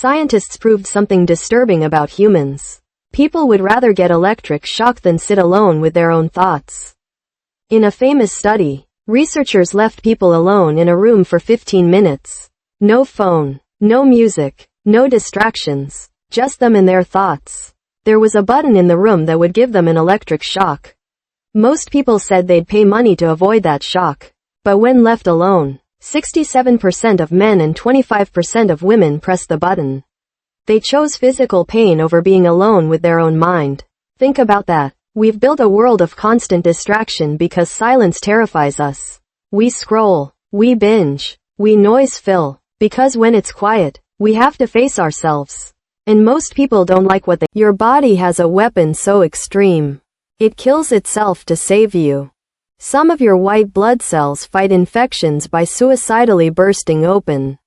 Scientists proved something disturbing about humans. People would rather get electric shock than sit alone with their own thoughts. In a famous study, researchers left people alone in a room for 15 minutes. No phone, no music, no distractions, just them and their thoughts. There was a button in the room that would give them an electric shock. Most people said they'd pay money to avoid that shock. But when left alone, 67% of men and 25% of women pressed the button. They chose physical pain over being alone with their own mind. Think about that. We've built a world of constant distraction because silence terrifies us. We scroll, we binge, we noise fill, because when it's quiet, we have to face ourselves. And most people don't like what they— Your body has a weapon so extreme. It kills itself to save you. Some of your white blood cells fight infections by suicidally bursting open.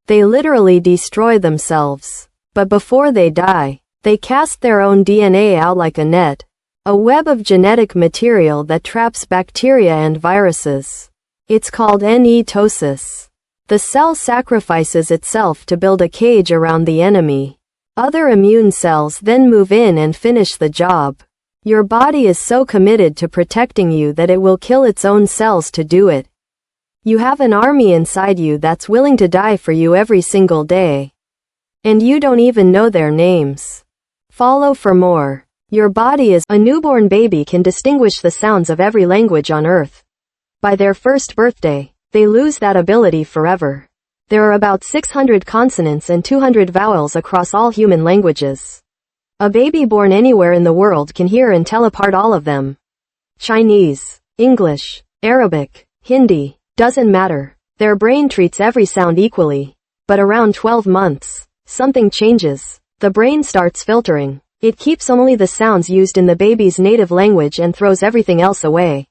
They literally destroy themselves. But before they die, they cast their own DNA out like a net. A web of genetic material that traps bacteria and viruses. It's called netosis. The cell sacrifices itself to build a cage around the enemy. Other immune cells then move in and finish the job. Your body is so committed to protecting you that it will kill its own cells to do it. You have an army inside you that's willing to die for you every single day. And you don't even know their names. Follow for more. Your body is— A newborn baby can distinguish the sounds of every language on Earth. By their first birthday, they lose that ability forever. There are about 600 consonants and 200 vowels across all human languages. A baby born anywhere in the world can hear and tell apart all of them. Chinese, English, Arabic, Hindi, doesn't matter. Their brain treats every sound equally. But around 12 months, something changes. The brain starts filtering. It keeps only the sounds used in the baby's native language and throws everything else away.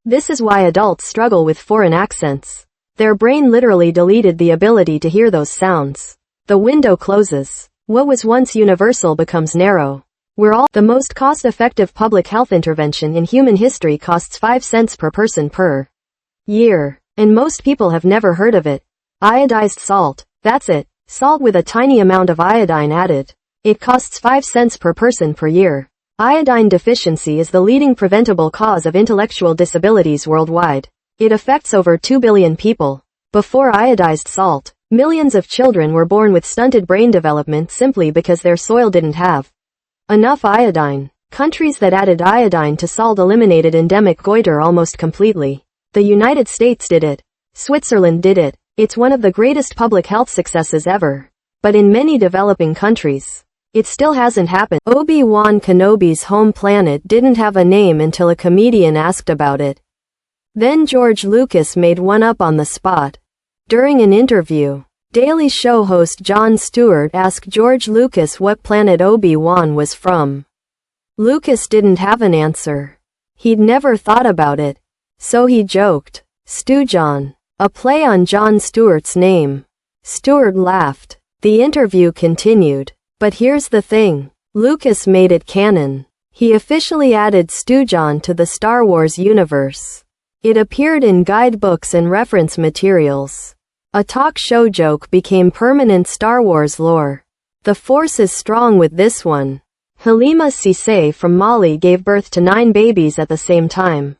This is why adults struggle with foreign accents. Their brain literally deleted the ability to hear those sounds. The window closes. What was once universal becomes narrow. The most cost-effective public health intervention in human history costs 5 cents per person per year. And most people have never heard of it. Iodized salt. That's it. Salt with a tiny amount of iodine added. It costs 5 cents per person per year. Iodine deficiency is the leading preventable cause of intellectual disabilities worldwide. It affects over 2 billion people. Before iodized salt, millions of children were born with stunted brain development simply because their soil didn't have enough iodine. Countries that added iodine to salt eliminated endemic goiter almost completely. The United States did it. Switzerland did it. It's one of the greatest public health successes ever. But in many developing countries, it still hasn't happened. Obi-Wan Kenobi's home planet didn't have a name until a comedian asked about it. Then George Lucas made one up on the spot. During an interview, Daily Show host Jon Stewart asked George Lucas what planet Obi-Wan was from. Lucas didn't have an answer. He'd never thought about it. So he joked, "Stu-Jon," a play on Jon Stewart's name. Stewart laughed. The interview continued. But here's the thing. Lucas made it canon. He officially added Stu-Jon to the Star Wars universe. It appeared in guidebooks and reference materials. A talk show joke became permanent Star Wars lore. The Force is strong with this one. Halima Cissé from Mali gave birth to 9 babies at the same time.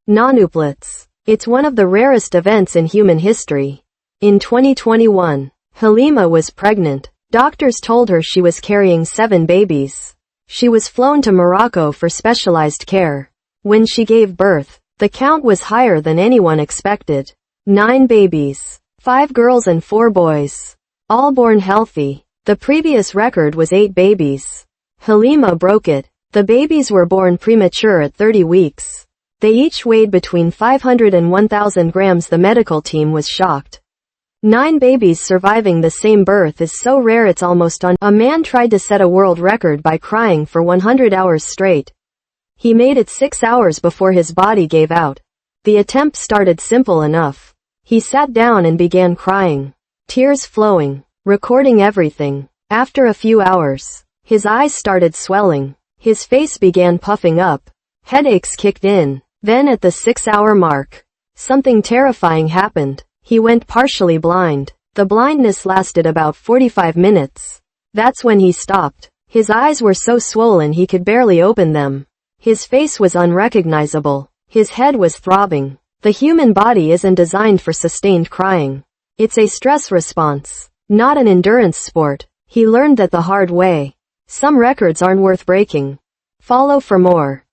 Nonuplets. It's one of the rarest events in human history. In 2021, Halima was pregnant. Doctors told her she was carrying 7 babies. She was flown to Morocco for specialized care. When she gave birth, the count was higher than anyone expected. 9 babies. 5 girls and 4 boys. All born healthy. The previous record was 8 babies. Halima broke it. The babies were born premature at 30 weeks. They each weighed between 500 and 1,000 grams. The medical team was shocked. 9 babies surviving the same birth is so rare it's almost A man tried to set a world record by crying for 100 hours straight. He made it 6 hours before his body gave out. The attempt started simple enough. He sat down and began crying. Tears flowing. Recording everything. After a few hours, his eyes started swelling. His face began puffing up. Headaches kicked in. Then at the 6-hour mark, something terrifying happened. He went partially blind. The blindness lasted about 45 minutes. That's when he stopped. His eyes were so swollen he could barely open them. His face was unrecognizable. His head was throbbing. The human body isn't designed for sustained crying. It's a stress response, not an endurance sport. He learned that the hard way. Some records aren't worth breaking. Follow for more.